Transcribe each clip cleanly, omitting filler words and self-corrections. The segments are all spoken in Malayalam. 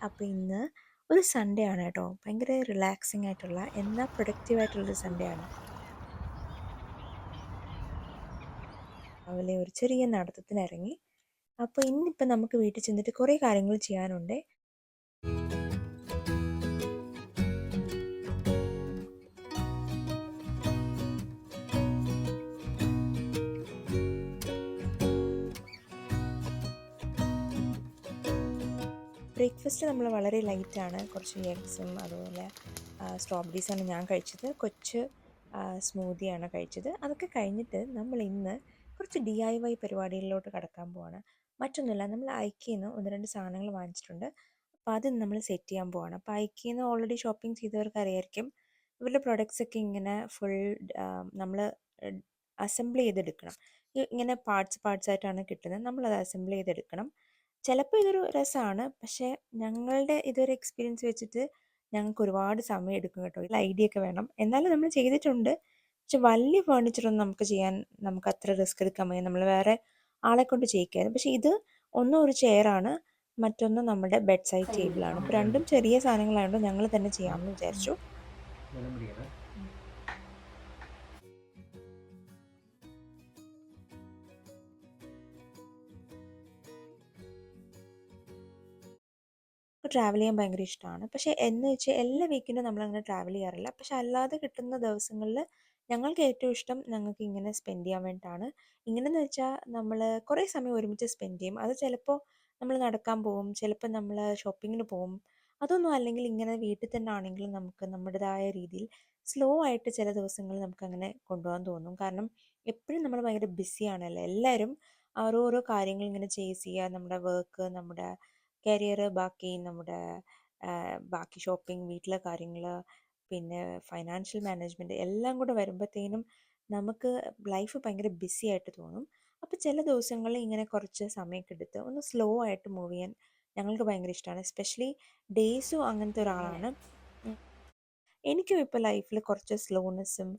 അപ്പോൾ ഇന്ന് ഒരു സൺഡേ ആണ് കേട്ടോ. ഭയങ്കര റിലാക്സിങ് ആയിട്ടുള്ള എന്നാൽ പ്രൊഡക്റ്റീവ് ആയിട്ടുള്ളൊരു സൺഡേ ആണ്. രാവിലെ ഒരു ചെറിയ നടത്തത്തിന് ഇറങ്ങി. അപ്പോൾ ഇന്നിപ്പോൾ നമുക്ക് വീട്ടിൽ ചെന്നിട്ട് കുറേ കാര്യങ്ങൾ ചെയ്യാനുണ്ട്. ബ്രേക്ക്ഫാസ്റ്റ് നമ്മൾ വളരെ ലൈറ്റാണ്. കുറച്ച് എഗ്സും അതുപോലെ സ്ട്രോബെറീസാണ് ഞാൻ കഴിച്ചത്. കൊച്ച് സ്മൂത്തിയാണ് കഴിച്ചത്. അതൊക്കെ കഴിഞ്ഞിട്ട് നമ്മൾ ഇന്ന് കുറച്ച് DIY പരിപാടികളിലോട്ട് കടക്കാൻ പോവാണ്. മറ്റൊന്നുമില്ല, നമ്മൾ ഐക്കിന്ന് 1-2 സാധനങ്ങൾ വാങ്ങിച്ചിട്ടുണ്ട്. അപ്പോൾ അത് നമ്മൾ സെറ്റ് ചെയ്യാൻ പോവാണ്. അപ്പോൾ ഐക്കിന്ന് ഓൾറെഡി ഷോപ്പിംഗ് ചെയ്തവർക്ക് അറിയായിരിക്കും, ഇവരുടെ പ്രൊഡക്ട്സ് ഒക്കെ ഇങ്ങനെ ഫുൾ നമ്മൾ അസംബിൾ ചെയ്തെടുക്കണം. ഇങ്ങനെ പാർട്സ് പാർട്സ് ആയിട്ടാണ് കിട്ടുന്നത്. നമ്മളത് അസംബിൾ ചെയ്തെടുക്കണം. ചിലപ്പോൾ ഇതൊരു രസമാണ്, പക്ഷേ ഞങ്ങളുടെ ഇതൊരു എക്സ്പീരിയൻസ് വെച്ചിട്ട് ഞങ്ങൾക്ക് ഒരുപാട് സമയം എടുക്കും കേട്ടോ. ഇതിൽ ഐഡിയ ഒക്കെ വേണം. എന്നാലും നമ്മൾ ചെയ്തിട്ടുണ്ട്. പക്ഷെ വലിയ ഫേർണിച്ചറൊന്നും നമുക്ക് ചെയ്യാൻ നമുക്ക് അത്ര റിസ്ക് എടുക്കാൻ വയ്യ. നമ്മൾ വേറെ ആളെ കൊണ്ട് ചെയ്യിക്കായിരുന്നു. പക്ഷേ ഇത് ഒന്നും ഒരു ചെയറാണ്, മറ്റൊന്ന് നമ്മുടെ ബെഡ് സൈഡ് ടേബിളാണ്. ഇപ്പോൾ രണ്ടും ചെറിയ സാധനങ്ങളായതുകൊണ്ട് ഞങ്ങൾ തന്നെ ചെയ്യാമെന്ന് വിചാരിച്ചു. ട്രാവൽ ചെയ്യാൻ ഭയങ്കര ഇഷ്ടമാണ്. പക്ഷേ എന്ന് വെച്ചാൽ എല്ലാ വീക്കെൻഡും നമ്മളങ്ങനെ ട്രാവൽ ചെയ്യാറില്ല. പക്ഷെ അല്ലാതെ കിട്ടുന്ന ദിവസങ്ങളിൽ ഞങ്ങൾക്ക് ഏറ്റവും ഇഷ്ടം ഞങ്ങൾക്ക് ഇങ്ങനെ സ്പെൻഡ് ചെയ്യാൻ വേണ്ടിയിട്ടാണ്. ഇങ്ങനെയെന്ന് വെച്ചാൽ നമ്മൾ കുറേ സമയം ഒരുമിച്ച് സ്പെൻഡ് ചെയ്യും. അത് ചിലപ്പോൾ നമ്മൾ നടക്കാൻ പോകും, ചിലപ്പോൾ നമ്മൾ ഷോപ്പിങ്ങിന് പോകും. അതൊന്നും അല്ലെങ്കിൽ ഇങ്ങനെ വീട്ടിൽ തന്നെ ആണെങ്കിലും നമുക്ക് നമ്മുടേതായ രീതിയിൽ സ്ലോ ആയിട്ട് ചില ദിവസങ്ങൾ നമുക്കങ്ങനെ കൊണ്ടുപോകാൻ തോന്നും. കാരണം എപ്പോഴും നമ്മൾ ഭയങ്കര ബിസിയാണല്ലോ. എല്ലാവരും ഓരോരോ കാര്യങ്ങൾ ഇങ്ങനെ ചേസ് ചെയ്യുക, നമ്മുടെ വർക്ക്, നമ്മുടെ കരിയർ, ബാക്കി നമ്മുടെ ബാക്കി ഷോപ്പിംഗ്, വീട്ടിലെ കാര്യങ്ങൾ, പിന്നെ ഫൈനാൻഷ്യൽ മാനേജ്മെൻറ്റ് എല്ലാം കൂടെ വരുമ്പോഴത്തേനും നമുക്ക് ലൈഫ് ഭയങ്കര ബിസി ആയിട്ട് തോന്നും. അപ്പോൾ ചില ദിവസങ്ങളിൽ ഇങ്ങനെ കുറച്ച് സമയമൊക്കെ എടുത്ത് ഒന്ന് സ്ലോ ആയിട്ട് മൂവ് ചെയ്യാൻ ഞങ്ങൾക്ക് ഭയങ്കര ഇഷ്ടമാണ്. എസ്പെഷ്യലി ഡേയ്സും അങ്ങനത്തെ ഒരാളാണ്. എനിക്കും ഇപ്പോൾ ലൈഫിൽ കുറച്ച് സ്ലോനെസ്സും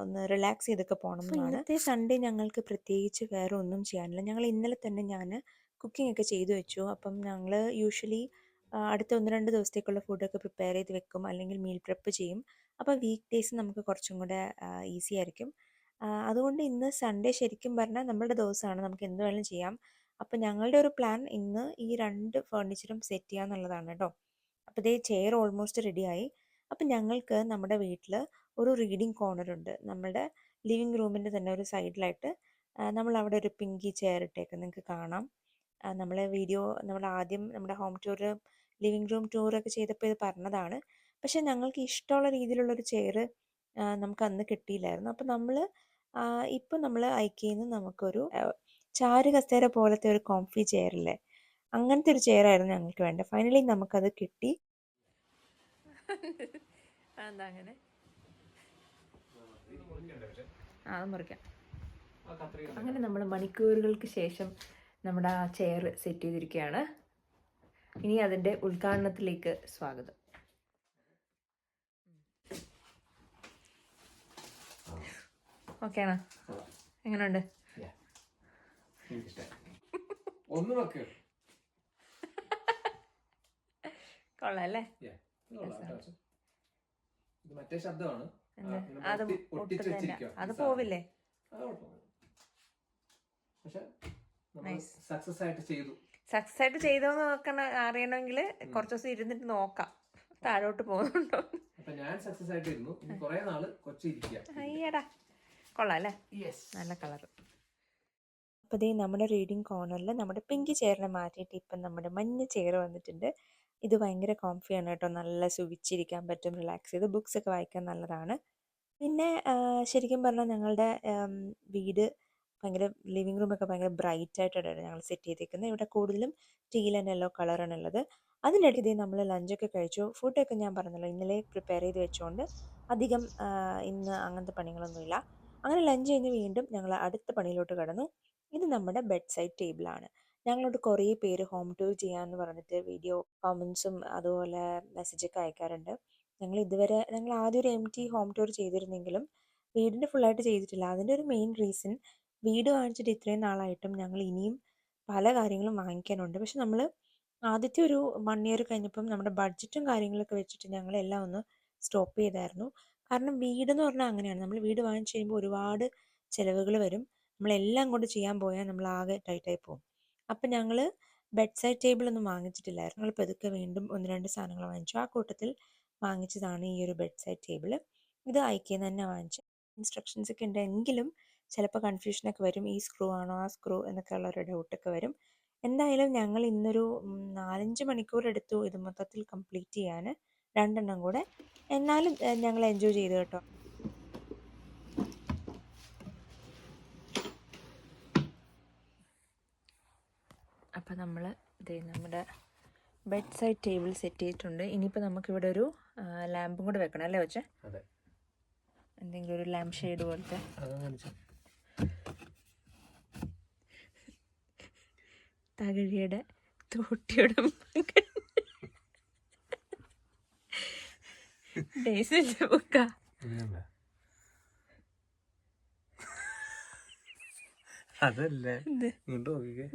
ഒന്ന് റിലാക്സ് ചെയ്തൊക്കെ പോകണം എന്നാണ്. ഇന്നത്തെ സൺഡേ ഞങ്ങൾക്ക് പ്രത്യേകിച്ച് വേറെ ഒന്നും ചെയ്യാനില്ല. ഞങ്ങൾ ഇന്നലെ തന്നെ ഞാൻ കുക്കിംഗ് ഒക്കെ ചെയ്തു വെച്ചു. അപ്പം ഞങ്ങൾ യൂഷ്വലി അടുത്ത 1-2 ദിവസത്തേക്കുള്ള ഫുഡൊക്കെ പ്രിപ്പയർ ചെയ്ത് വെക്കും, അല്ലെങ്കിൽ മീൽ പ്രെപ്പ് ചെയ്യും. അപ്പോൾ വീക്ക് ഡേയ്സ് നമുക്ക് കുറച്ചും കൂടെ ഈസി ആയിരിക്കും. അതുകൊണ്ട് ഇന്ന് സൺഡേ ശരിക്കും പറഞ്ഞാൽ നമ്മുടെ ദിവസമാണ്, നമുക്ക് എന്ത് വേണമെങ്കിലും ചെയ്യാം. അപ്പോൾ ഞങ്ങളുടെ ഒരു പ്ലാൻ ഇന്ന് ഈ 2 ഫർണിച്ചറും സെറ്റ് ചെയ്യുക എന്നുള്ളതാണ് കേട്ടോ. അപ്പോൾ ഇതേ ചെയർ ഓൾമോസ്റ്റ് റെഡിയായി. അപ്പം ഞങ്ങൾക്ക് നമ്മുടെ വീട്ടിൽ ഒരു റീഡിങ് കോർണർ ഉണ്ട്. നമ്മുടെ ലിവിങ് റൂമിൻ്റെ തന്നെ ഒരു സൈഡിലായിട്ട് നമ്മൾ അവിടെ ഒരു പിങ്കി ചെയർ ഇട്ടേക്ക് നിങ്ങൾക്ക് കാണാം. നമ്മൾ ആദ്യം നമ്മുടെ ഹോം ടൂർ, ലിവിങ് റൂം ടൂറൊക്കെ ചെയ്തപ്പോൾ ഇത് പറഞ്ഞതാണ്. പക്ഷേ ഞങ്ങൾക്ക് ഇഷ്ടമുള്ള രീതിയിലുള്ളൊരു ചെയർ നമുക്ക് അന്ന് കിട്ടിയില്ലായിരുന്നു. അപ്പം ഇപ്പം നമ്മൾ ഐക്കിന്ന് നമുക്കൊരു ചാരു കസേര പോലത്തെ ഒരു കോംഫി ചെയറില്ലേ, അങ്ങനത്തെ ഒരു ചെയറായിരുന്നു ഞങ്ങൾക്ക് വേണ്ടത്. ഫൈനലി നമുക്കത് കിട്ടി. എന്താ അങ്ങനെ അത് മുറിക്കാം. അങ്ങനെ നമ്മൾ മണിക്കൂറുകൾക്ക് ശേഷം നമ്മുടെ ആ ചെയർ സെറ്റ് ചെയ്തിരിക്കുകയാണ്. ഇനി അതിൻ്റെ ഉദ്ഘാടനത്തിലേക്ക് സ്വാഗതം. ഓക്കെ ആണോ? എങ്ങനെയുണ്ട്? കൊള്ളാം അല്ലേ? മറ്റേ ശബ്ദമാണ്. അത് പോവില്ലേ? സക്സസ് ആയിട്ട് ചെയ്തോന്ന് അറിയണമെങ്കിൽ കുറച്ച് ദിവസം ഇരുന്നിട്ട് നോക്കാം താഴോട്ട് പോകുന്നുണ്ടോ. ഞാൻ സക്സസ് ആയിട്ട് ഇരുന്നു. കുറെ നാള് അയ്യടാ, കൊള്ളാം അല്ലേ? നല്ല കളർ. അപ്പോൾ ദേ നമ്മുടെ റീഡിങ് കോർണറിൽ നമ്മുടെ പിങ്ക് ചെയറിനെ മാറ്റിയിട്ട് ഇപ്പം നമ്മുടെ മഞ്ഞ ചെയർ വന്നിട്ടുണ്ട്. ഇത് ഭയങ്കര കോംഫിയാണ് കേട്ടോ. നല്ല സുഖിച്ചിരിക്കാൻ പറ്റും, റിലാക്സ് ചെയ്ത് ബുക്സ് ഒക്കെ വായിക്കാൻ നല്ലതാണ്. പിന്നെ ശരിക്കും പറഞ്ഞാൽ ഞങ്ങളുടെ വീട് ഭയങ്കര ലിവിങ് റൂമൊക്കെ ഭയങ്കര ബ്രൈറ്റ് ആയിട്ടാണ് ഞങ്ങൾ സെറ്റ് ചെയ്തേക്കുന്നത്. ഇവിടെ കൂടുതലും ടീൽ ആൻഡ് യെല്ലോ കളറാണുള്ളത്. അതിനിടയ്ക്ക് ഇതേ നമ്മൾ ലഞ്ചൊക്കെ കഴിച്ചു. ഫുഡൊക്കെ ഞാൻ പറഞ്ഞല്ലോ ഇന്നലെ പ്രിപ്പയർ ചെയ്ത് വെച്ചുകൊണ്ട് അധികം ഇന്ന് അങ്ങനത്തെ പണികളൊന്നുമില്ല. അങ്ങനെ ലഞ്ച് കഴിഞ്ഞ് വീണ്ടും ഞങ്ങൾ അടുത്ത പണിയിലോട്ട് കടന്നു. ഇത് നമ്മുടെ ബെഡ് സൈഡ് ടേബിളാണ്. ഞങ്ങളോട് കുറേ പേര് ഹോം ടൂർ ചെയ്യാമെന്ന് പറഞ്ഞിട്ട് വീഡിയോ കമൻസും അതുപോലെ മെസ്സേജൊക്കെ അയക്കാറുണ്ട്. ഞങ്ങൾ ആദ്യം ഒരു ഹോം ടൂർ ചെയ്തിരുന്നെങ്കിലും വീടിൻ്റെ ഫുള്ളായിട്ട് ചെയ്തിട്ടില്ല. അതിൻ്റെ ഒരു മെയിൻ റീസൺ, വീട് വാങ്ങിച്ചിട്ട് ഇത്രയും നാളായിട്ടും ഞങ്ങൾ ഇനിയും പല കാര്യങ്ങളും വാങ്ങിക്കാനുണ്ട്. പക്ഷെ നമ്മൾ ആദ്യത്തെ ഒരു 1 ഇയർ കഴിഞ്ഞപ്പം നമ്മുടെ ബഡ്ജറ്റും കാര്യങ്ങളൊക്കെ വെച്ചിട്ട് ഞങ്ങളെല്ലാം ഒന്ന് സ്റ്റോപ്പ് ചെയ്തായിരുന്നു. കാരണം വീടെന്ന് പറഞ്ഞാൽ അങ്ങനെയാണ്. നമ്മൾ വീട് വാങ്ങിച്ച് കഴിയുമ്പോൾ ഒരുപാട് ചിലവുകൾ വരും. നമ്മളെല്ലാം കൊണ്ട് ചെയ്യാൻ പോയാൽ നമ്മളാകെ ടൈറ്റായി പോകും. അപ്പം ഞങ്ങൾ ബെഡ് സൈഡ് ടേബിൾ ഒന്നും വാങ്ങിച്ചിട്ടില്ലായിരുന്നു. ഞങ്ങൾ പതുക്കെ വീണ്ടും 1, 2 സാധനങ്ങൾ വാങ്ങിച്ചു. ആ കൂട്ടത്തിൽ വാങ്ങിച്ചതാണ് ഈ ഒരു ബെഡ് സൈഡ് ടേബിൾ. ഇത് ഐക്യയിൽ നിന്ന് തന്നെ വാങ്ങിച്ചു. ഇൻസ്ട്രക്ഷൻസ് ഒക്കെ ഉണ്ടെങ്കിലും ചിലപ്പോൾ കൺഫ്യൂഷനൊക്കെ വരും. ഈ സ്ക്രൂ ആണോ ആ സ്ക്രൂ എന്നൊക്കെ ഉള്ളൊരു ഡൗട്ടൊക്കെ വരും. എന്തായാലും ഞങ്ങൾ ഇന്നൊരു 4-5 മണിക്കൂർ എടുത്തു ഇത് മൊത്തത്തിൽ കംപ്ലീറ്റ് ചെയ്യാൻ, 2 കൂടെ. എന്നാലും ഞങ്ങൾ എൻജോയ് ചെയ്തു കേട്ടോ. അപ്പം നമ്മൾ നമ്മുടെ ബെഡ് സൈഡ് ടേബിൾ സെറ്റ് ചെയ്തിട്ടുണ്ട്. ഇനിയിപ്പോൾ നമുക്കിവിടെ ഒരു ലാമ്പും കൂടെ വെക്കണം അല്ലേ വെച്ചേ? അതെ. എന്തെങ്കിലും ഒരു ലാമ്പ് ഷെയ്ഡ് പോലത്തെ. തകഴിയുടെ തോട്ടിയുടെ മകൻ ഡേയ്സിന്റെ ബുക്കാ. അതല്ലേ ഇങ്ങോട്ട് നോക്കിക്കേ.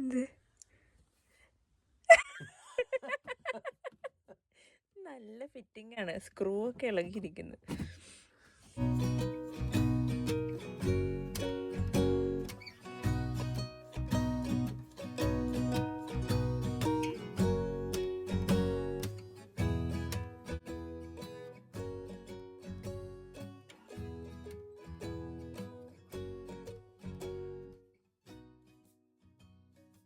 നല്ല ഫിറ്റിംഗ് ആണ്, സ്ക്രൂ ഒക്കെ ഇളകിയിരിക്കുന്നു.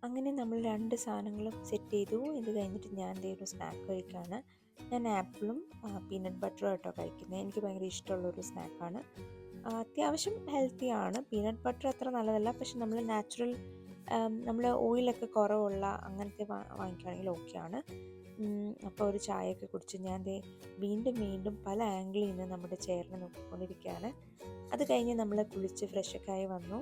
അങ്ങനെ നമ്മൾ 2 സാധനങ്ങളും സെറ്റ് ചെയ്തു. ഇത് കഴിഞ്ഞിട്ട് ഞാൻ ഒരു സ്നാക്ക് കഴിക്കുകയാണ്. ഞാൻ ആപ്പിളും പീനട്ട് ബട്ടറും കേട്ടോ കഴിക്കുന്നത്. എനിക്ക് ഭയങ്കര ഇഷ്ടമുള്ളൊരു സ്നാക്കാണ്. അത്യാവശ്യം ഹെൽത്തിയാണ്. പീനട്ട് ബട്ടർ അത്ര നല്ലതല്ല, പക്ഷെ നമ്മൾ നാച്ചുറൽ, നമ്മൾ ഓയിലൊക്കെ കുറവുള്ള അങ്ങനത്തെ വാങ്ങിക്കുകയാണെങ്കിൽ ഓക്കെയാണ്. അപ്പോൾ ഒരു ചായയൊക്കെ കുടിച്ച് ഞാൻ വീണ്ടും വീണ്ടും പല ആംഗിളിൽ നിന്ന് നമ്മുടെ ചെയറിനെ നോക്കിക്കൊണ്ടിരിക്കുകയാണ്. അത് കഴിഞ്ഞ് നമ്മൾ കുളിച്ച് ഫ്രഷൊക്കെ ആയി വന്നു.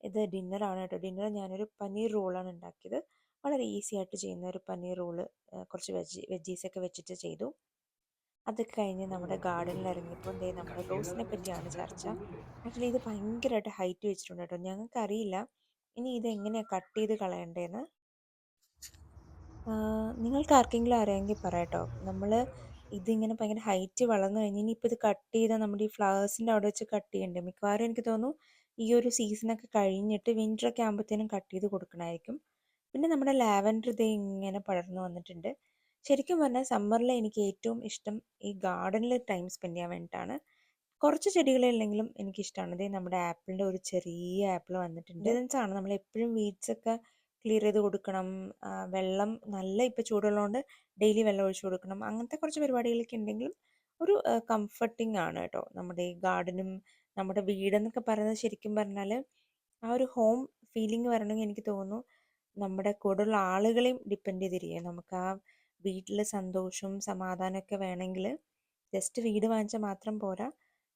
ഇത് ഡിന്നറാണ് കേട്ടോ. ഡിന്നർ ഞാനൊരു പനീർ റോളാണ് ഉണ്ടാക്കിയത്. വളരെ ഈസി ആയിട്ട് ചെയ്യുന്ന ഒരു പനീർ റോള്, കുറച്ച് വെജീസൊക്കെ വെച്ചിട്ട് ചെയ്തു. അതൊക്കെ കഴിഞ്ഞ് നമ്മുടെ ഗാർഡനിൽ ഇറങ്ങിയപ്പോൾ നമ്മുടെ റോസിനെ പറ്റിയാണ് ചർച്ച. ആക്ച്വലി ഇത് ഭയങ്കരമായിട്ട് ഹൈറ്റ് വെച്ചിട്ടുണ്ട് കേട്ടോ. ഞങ്ങൾക്കറിയില്ല ഇനി ഇത് എങ്ങനെയാണ് കട്ട് ചെയ്ത് കളയണ്ടേന്ന്. നിങ്ങൾക്ക് ആർക്കെങ്കിലും അറിയാമെങ്കിൽ പറയാട്ടോ. നമ്മൾ ഇതിങ്ങനെ ഭയങ്കര ഹൈറ്റ് വളർന്നു കഴിഞ്ഞ് ഇനിയിപ്പോൾ ഇത് കട്ട് ചെയ്താൽ നമ്മുടെ ഈ ഫ്ലവേഴ്സിൻ്റെ അവിടെ വെച്ച് കട്ട് ചെയ്യണ്ടേ. മിക്കവാറും എനിക്ക് തോന്നുന്നു ഈ ഒരു സീസണൊക്കെ കഴിഞ്ഞിട്ട് വിൻ്ററൊക്കെ ആകുമ്പോഴത്തേനും കട്ട് ചെയ്ത് കൊടുക്കണമായിരിക്കും. പിന്നെ നമ്മുടെ ലാവൻഡർ ഇങ്ങനെ പടർന്നു വന്നിട്ടുണ്ട്. ശരിക്കും പറഞ്ഞാൽ സമ്മറിൽ എനിക്ക് ഏറ്റവും ഇഷ്ടം ഈ ഗാർഡനിൽ ടൈം സ്പെൻഡ് ചെയ്യാൻ വേണ്ടിയിട്ടാണ്. കുറച്ച് ചെടികളില്ലെങ്കിലും എനിക്കിഷ്ടമാണ്. നമ്മുടെ ആപ്പിളിൻ്റെ ഒരു ചെറിയ ആപ്പിൾ വന്നിട്ടുണ്ട്. ആണ് നമ്മൾ എപ്പോഴും വീഡ്സൊക്കെ ക്ലിയർ ചെയ്ത് കൊടുക്കണം. വെള്ളം നല്ല ഇപ്പോൾ ചൂടുള്ളതുകൊണ്ട് ഡെയിലി വെള്ളം ഒഴിച്ചു കൊടുക്കണം. അങ്ങനത്തെ കുറച്ച് പരിപാടികളൊക്കെ ഉണ്ടെങ്കിലും ഒരു കംഫർട്ടിങ് ആണ് കേട്ടോ. നമ്മുടെ ഈ ഗാർഡനും നമ്മുടെ വീടെന്നൊക്കെ പറയുന്നത് ശരിക്കും പറഞ്ഞാൽ ആ ഒരു ഹോം ഫീലിംഗ് വരണമെങ്കിൽ എനിക്ക് തോന്നുന്നു നമ്മുടെ കൂടെയുള്ള ആളുകളെയും ഡിപ്പെൻഡ് ചെയ്തിരിക്കും. നമുക്ക് ആ വീട്ടിൽ സന്തോഷവും സമാധാനമൊക്കെ വേണമെങ്കിൽ ജസ്റ്റ് വീട് വാങ്ങിച്ചാൽ മാത്രം പോരാ.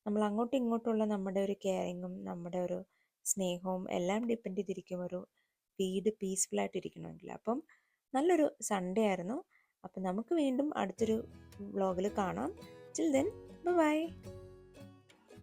നമ്മൾ അങ്ങോട്ടും ഇങ്ങോട്ടുള്ള നമ്മുടെ ഒരു കെയറിങ്ങും നമ്മുടെ ഒരു സ്നേഹവും എല്ലാം ഡിപ്പെൻഡ് ചെയ്തിരിക്കും ഒരു വീട് പീസ്ഫുൾ ആയിട്ടിരിക്കണമെങ്കിൽ. അപ്പം നല്ലൊരു സൺഡേ ആയിരുന്നു. അപ്പം നമുക്ക് വീണ്ടും അടുത്തൊരു വ്ളോഗിൽ കാണാം. Till then bye.